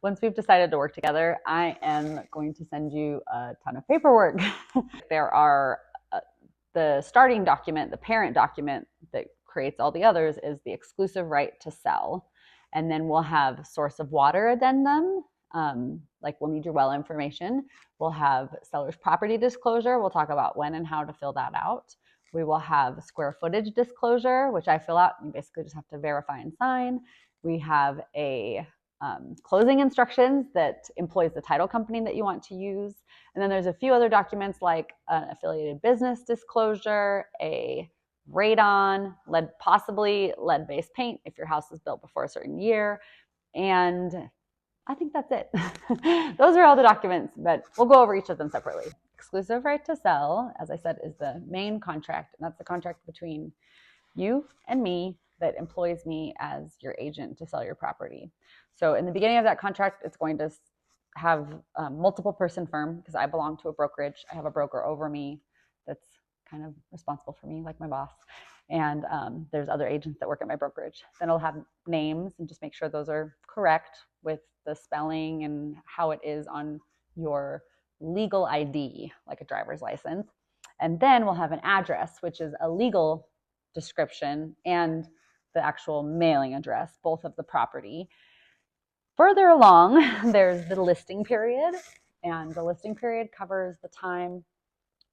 once we've decided to work together, I am going to send you a ton of paperwork. There are the starting document, the parent document that creates all the others is the exclusive right to sell. And then we'll have source of water addendum. Like we'll need your well information. We'll have seller's property disclosure. We'll talk about when and how to fill that out. We will have square footage disclosure, which I fill out. You basically just have to verify and sign. We have a closing instructions that employs the title company that you want to use. And then there's a few other documents like an affiliated business disclosure, a radon, possibly lead-based paint if your house is built before a certain year. And I think that's it. Those are all the documents, but we'll go over each of them separately. Exclusive right to sell, as I said, is the main contract, and that's the contract between you and me that employs me as your agent to sell your property. So in the beginning of that contract, it's going to have a multiple person firm because I belong to a brokerage. I have a broker over me that's kind of responsible for me, like my boss. And there's other agents that work at my brokerage. Then it'll have names and just make sure those are correct with the spelling and how it is on your legal ID, like a driver's license. And then we'll have an address, which is a legal description and the actual mailing address, both of the property. Further along, there's the listing period, and the listing period covers the time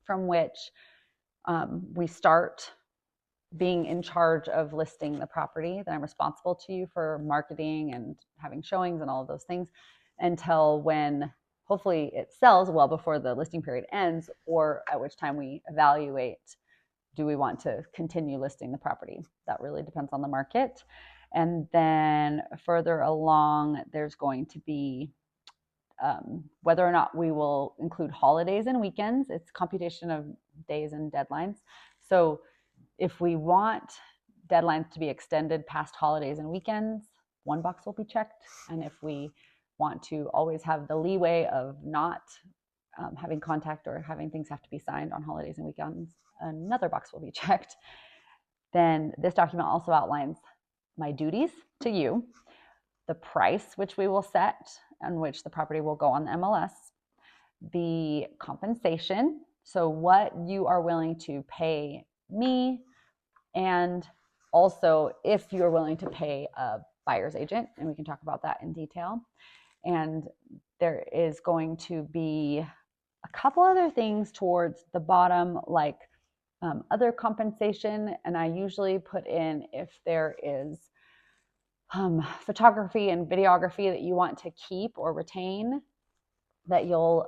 from which we start being in charge of listing the property, that I'm responsible to you for marketing and having showings and all of those things, until when hopefully it sells well before the listing period ends, or at which time we evaluate, do we want to continue listing the property? That really depends on the market. And then further along, there's going to be whether or not we will include holidays and weekends. It's computation of days and deadlines. So if we want deadlines to be extended past holidays and weekends, one box will be checked. And if we want to always have the leeway of not having contact or having things have to be signed on holidays and weekends, another box will be checked. Then this document also outlines my duties to you, the price which we will set and which the property will go on the MLS, the compensation, so what you are willing to pay me, and also if you're willing to pay a buyer's agent, and we can talk about that in detail. And there is going to be a couple other things towards the bottom, like other compensation, and I usually put in if there is photography and videography that you want to keep or retain, that you'll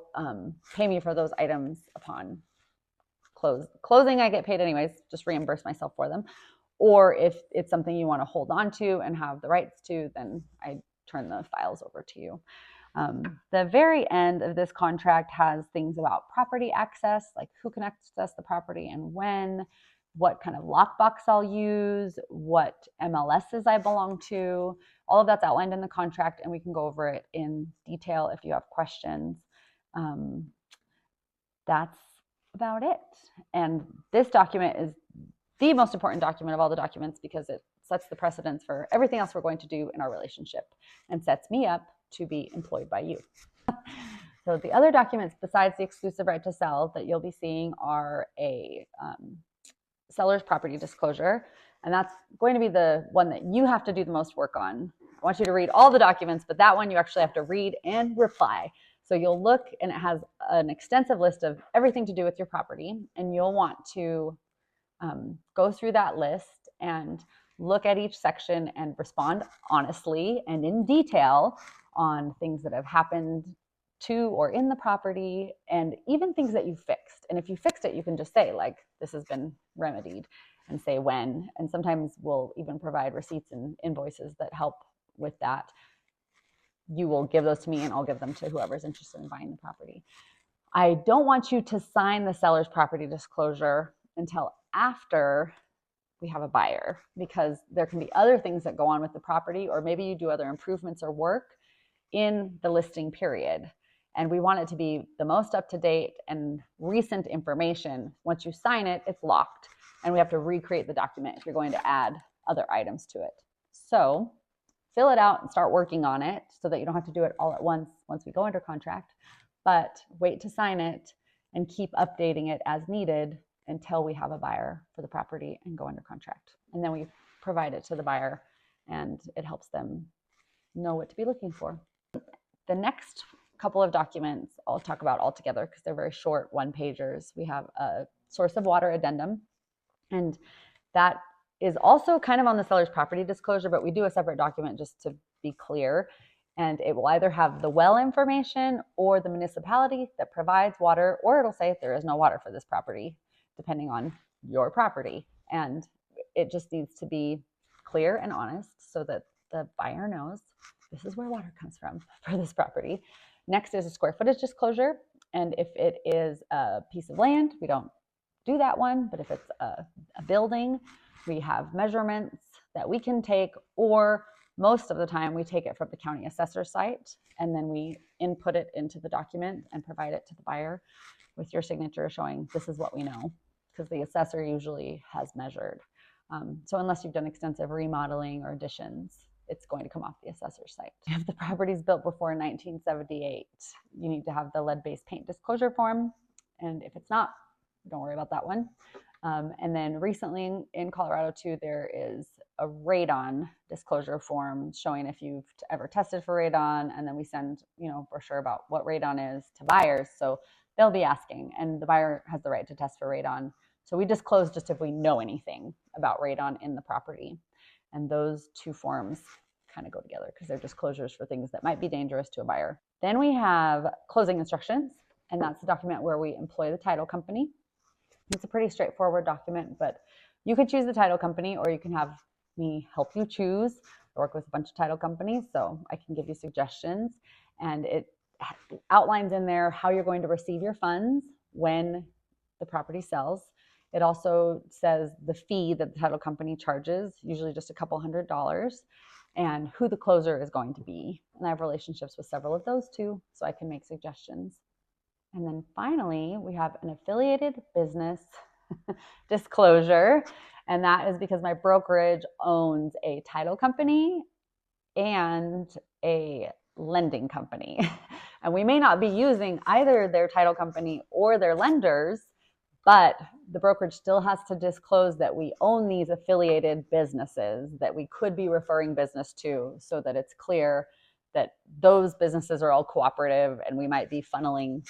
pay me for those items upon closing. I get paid anyways, just reimburse myself for them. Or if it's something you want to hold on to and have the rights to, then I turn the files over to you. The very end of this contract has things about property access, like who can access the property and when, what kind of lockbox I'll use, what MLSs I belong to. All of that's outlined in the contract, and we can go over it in detail if you have questions. That's about it. And this document is the most important document of all the documents because it sets the precedence for everything else we're going to do in our relationship and sets me up to be employed by you. So the other documents besides the exclusive right to sell that you'll be seeing are a seller's property disclosure, and that's going to be the one that you have to do the most work on. I want you to read all the documents, but that one you actually have to read and reply. So you'll look, and it has an extensive list of everything to do with your property, and you'll want to go through that list and look at each section and respond honestly and in detail on things that have happened to or in the property, and even things that you fixed. And if you fixed it, you can just say, like, this has been remedied, and say when. And sometimes we'll even provide receipts and invoices that help with that. You will give those to me, and I'll give them to whoever's interested in buying the property. I don't want you to sign the seller's property disclosure until after we have a buyer, because there can be other things that go on with the property, or maybe you do other improvements or work in the listing period. And we want it to be the most up-to-date and recent information. Once you sign it, it's locked, and we have to recreate the document if you're going to add other items to it. So fill it out and start working on it so that you don't have to do it all at once we go under contract, but wait to sign it and keep updating it as needed until we have a buyer for the property and go under contract. And then we provide it to the buyer and it helps them know what to be looking for. The next couple of documents I'll talk about all together because they're very short one-pagers. We have a source of water addendum, and that is also kind of on the seller's property disclosure, but we do a separate document just to be clear. And it will either have the well information or the municipality that provides water, or it'll say there is no water for this property, depending on your property. And it just needs to be clear and honest so that the buyer knows this is where water comes from for this property. Next is a square footage disclosure. And if it is a piece of land, we don't do that one. But if it's a building, we have measurements that we can take, or most of the time we take it from the county assessor site and then we input it into the document and provide it to the buyer with your signature showing this is what we know, because the assessor usually has measured. So unless you've done extensive remodeling or additions, it's going to come off the assessor site. If the property is built before 1978, you need to have the lead-based paint disclosure form. And if it's not, don't worry about that one. And then recently in Colorado too, there is a radon disclosure form showing if you've ever tested for radon, and then we send, brochure about what radon is to buyers. So they'll be asking, and the buyer has the right to test for radon. So we disclose just if we know anything about radon in the property. And those two forms kind of go together because they're disclosures for things that might be dangerous to a buyer. Then we have closing instructions, and that's the document where we employ the title company. It's a pretty straightforward document, but you could choose the title company or you can have me help you choose. I work with a bunch of title companies, so I can give you suggestions. And it outlines in there how you're going to receive your funds when the property sells. It also says the fee that the title company charges, usually just a couple $100, and who the closer is going to be. And I have relationships with several of those too, so I can make suggestions. And then finally, we have an affiliated business disclosure. And that is because my brokerage owns a title company and a lending company. And we may not be using either their title company or their lenders, but the brokerage still has to disclose that we own these affiliated businesses that we could be referring business to, so that it's clear that those businesses are all cooperative and we might be funneling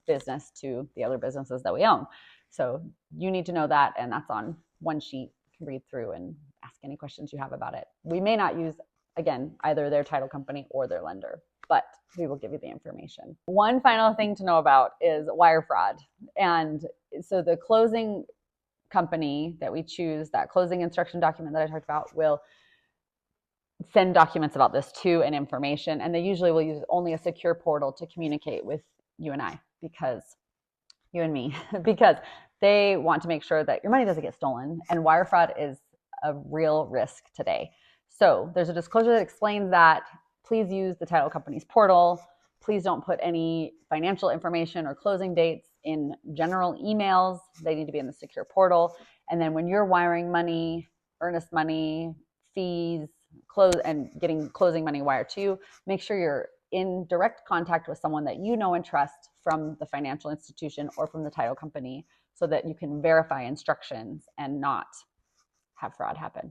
business to the other businesses that we own. So you need to know that, and that's on one sheet. You can read through and ask any questions you have about it. We may not use, again, either their title company or their lender, but we will give you the information. One final thing to know about is wire fraud. And so the closing company that we choose, that closing instruction document that I talked about, will send documents about this too and information. And they usually will use only a secure portal to communicate with you and I, because you and me, because they want to make sure that your money doesn't get stolen. And wire fraud is a real risk today. So there's a disclosure that explains that. Please use the title company's portal. Please don't put any financial information or closing dates in general emails. They need to be in the secure portal. And then when you're wiring money, earnest money, fees, and getting closing money wired to you, make sure you're in direct contact with someone that you know and trust from the financial institution or from the title company, so that you can verify instructions and not have fraud happen.